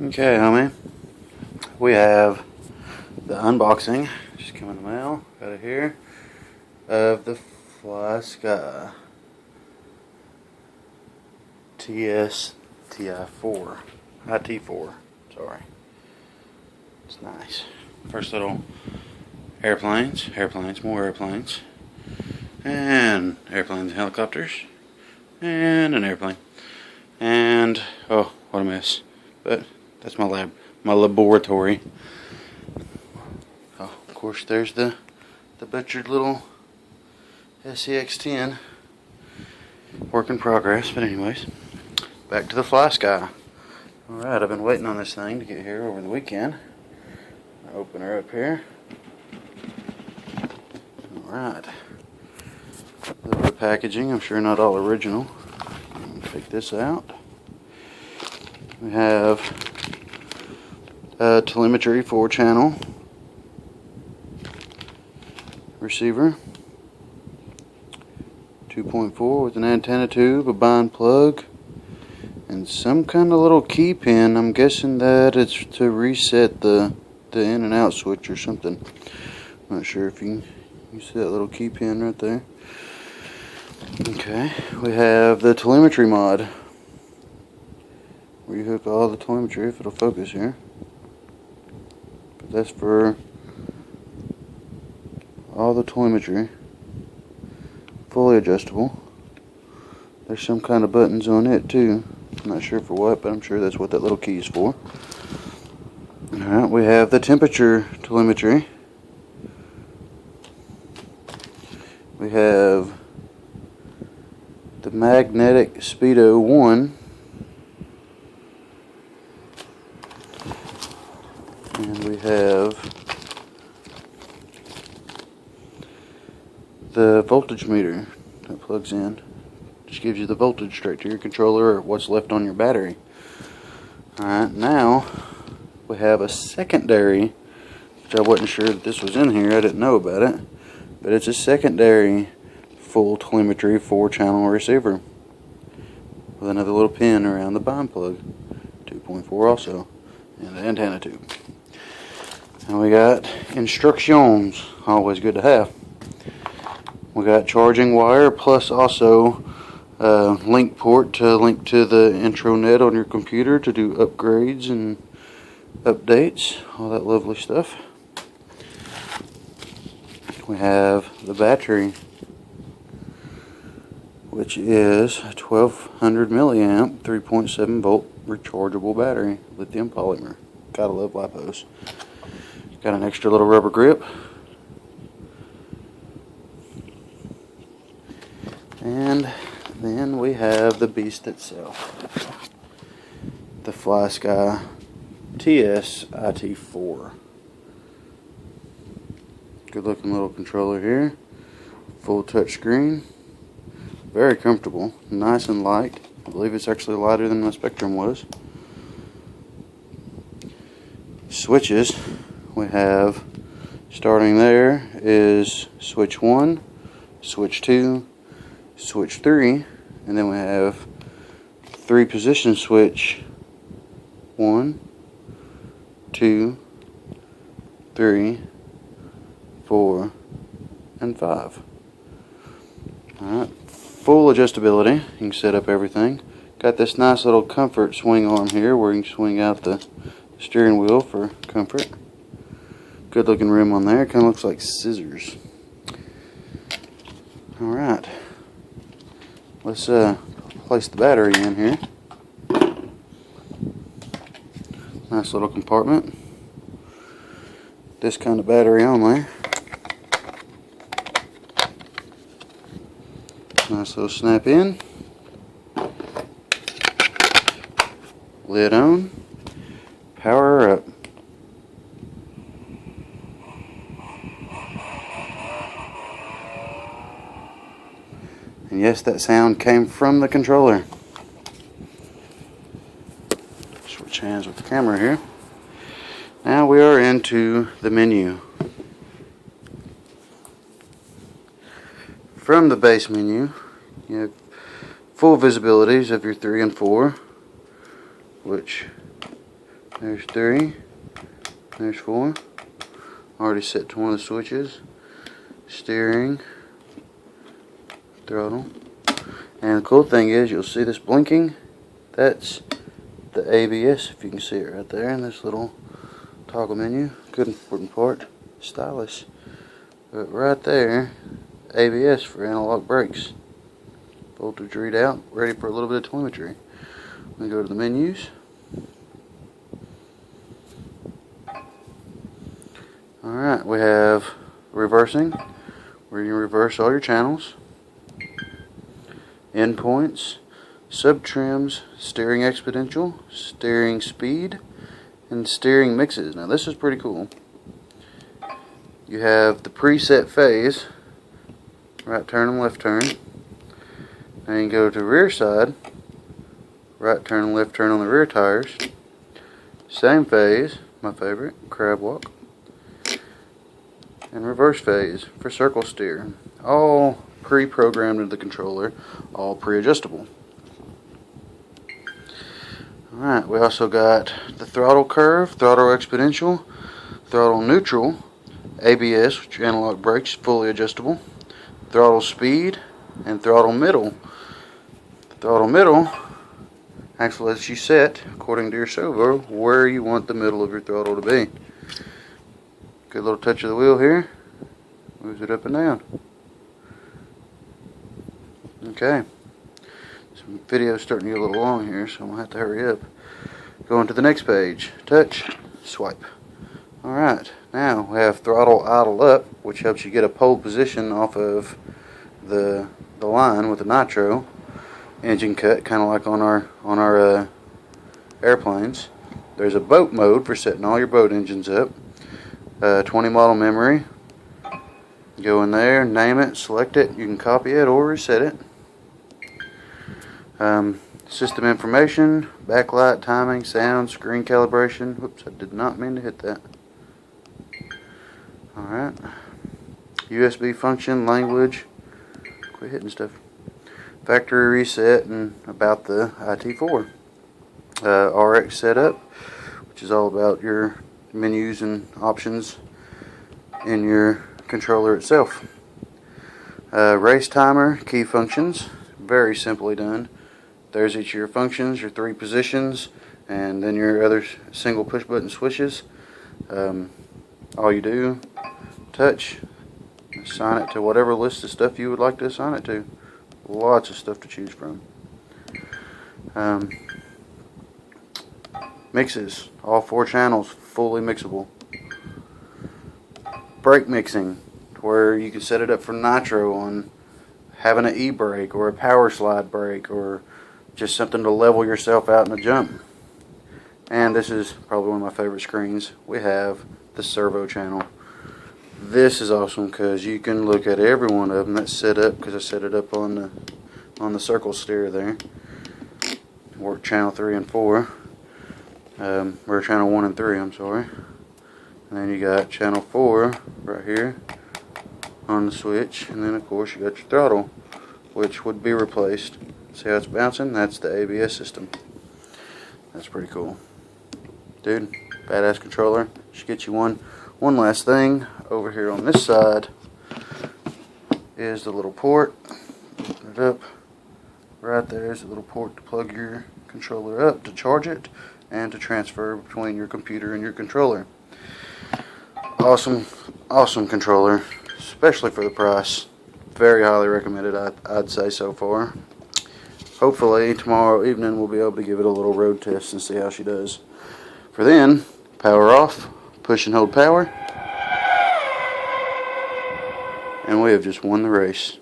Okay, homie. We have the unboxing just came in the mail. Got it here of the Flysky TI4. IT4. Sorry. It's nice. First little airplanes, more airplanes, and airplanes and helicopters, and an airplane, and oh, what a mess! But that's my laboratory. Oh, of course, there's the butchered little SCX-10. Work in progress, but anyways, back to the Flysky. Alright, I've been waiting on this thing to get here over the weekend. I'll open her up here. Alright. A little bit of packaging, I'm sure not all original. Take this out. We have a telemetry 4-channel receiver. 2.4 with an antenna tube, a bind plug, and some kind of little key pin. I'm guessing that it's to reset the in and out switch or something. I'm not sure if you see that little key pin right there. Okay, we have the telemetry mod, where you hook all the telemetry, if it'll focus here. But that's for all the telemetry. Fully adjustable. There's some kind of buttons on it too. I'm not sure for what, but I'm sure that's what that little key is for. Alright, we have the temperature telemetry. We have the magnetic speedo 1. And we have the voltage meter that plugs in. Just gives you the voltage straight to your controller or what's left on your battery. Alright, now we have a secondary, which I wasn't sure that this was in here, I didn't know about it, but it's a secondary full telemetry 4-channel receiver with another little pin around the bind plug. 2.4 also, and the antenna tube. And we got instructions, always good to have. We got charging wire plus also link port to link to the intranet on your computer to do upgrades and updates, all that lovely stuff. We have the battery, which is a 1200 milliamp 3.7 volt rechargeable battery, lithium polymer. Gotta love lipos. Got an extra little rubber grip. And then we have the beast itself, the Flysky TS IT4. Good looking little controller here, full touch screen, very comfortable, nice and light. I believe it's actually lighter than my Spectrum was. Switches, we have, starting there is switch 1, switch 2, switch 3, and then we have 3 position switch 1, 2, 3, 4, and 5. Alright, full adjustability. You can set up everything. Got this nice little comfort swing arm here where you can swing out the steering wheel for comfort. Good looking rim on there. Kind of looks like scissors. Alright. Let's place the battery in here. Nice little compartment. This kind of battery only. Nice little snap in. Lid on. Power up. And yes, that sound came from the controller. Switch hands with the camera here. Now we are into the menu. From the base menu, you have full visibilities of your 3 and 4, which There's 3. There's 4. Already set to one of the switches. Steering, throttle. And the cool thing is, you'll see this blinking. That's the ABS, if you can see it right there in this little toggle menu. Good important part, stylish. But right there, ABS for analog brakes. Voltage readout, ready for a little bit of telemetry. We go to the menus. Alright, we have reversing, where you reverse all your channels. Endpoints, sub-trims, steering exponential, steering speed, and steering mixes. Now this is pretty cool. You have the preset phase, right turn and left turn. Then you go to rear side, right turn and left turn on the rear tires. Same phase, my favorite, crab walk. And reverse phase for circle steer. All pre-programmed into the controller, all pre-adjustable. Alright, we also got the throttle curve, throttle exponential, throttle neutral, ABS, which are analog brakes, fully adjustable, throttle speed, and throttle middle. Throttle middle actually lets you set, according to your servo, where you want the middle of your throttle to be. Good little touch of the wheel here, moves it up and down. Okay, this video's starting to get a little long here, so I'm going to have to hurry up. Going to the next page, touch, swipe. Alright, now we have throttle idle up, which helps you get a pole position off of the line with the nitro. Engine cut, kind of like on our airplanes. There's a boat mode for setting all your boat engines up. 20 model memory. Go in there, name it, select it. You can copy it or reset it. System information, backlight, timing, sound, screen calibration. Whoops, I did not mean to hit that. Alright. USB function, language. Quit hitting stuff. Factory reset, and about the IT4. RX setup, which is all about your menus and options in your controller itself. Race timer, key functions, very simply done. There's each of your functions, your 3 positions, and then your other single push button switches. All you do, touch, assign it to whatever list of stuff you would like to assign it to. Lots of stuff to choose from. Mixes, all 4 channels fully mixable. Brake mixing, where you can set it up for nitro on having an e-brake or a power slide brake or just something to level yourself out in a jump. And this is probably one of my favorite screens. We have the servo channel. This is awesome because you can look at every one of them that's set up, because I set it up on the circle steer there. Work channel 3 and 4. Or channel 1 and 3, I'm sorry. And then you got channel 4 right here on the switch, and then of course you got your throttle, which would be replaced. See how it's bouncing? That's the ABS system. That's pretty cool. Dude, badass controller. Should get you one. One last thing, over here on this side is the little port. Open it up. Right there is a little port to plug your controller up, to charge it, and to transfer between your computer and your controller. Awesome, awesome controller, especially for the price. Very highly recommended, I'd say so far. Hopefully tomorrow evening we'll be able to give it a little road test and see how she does. For then, power off, push and hold power, and we have just won the race.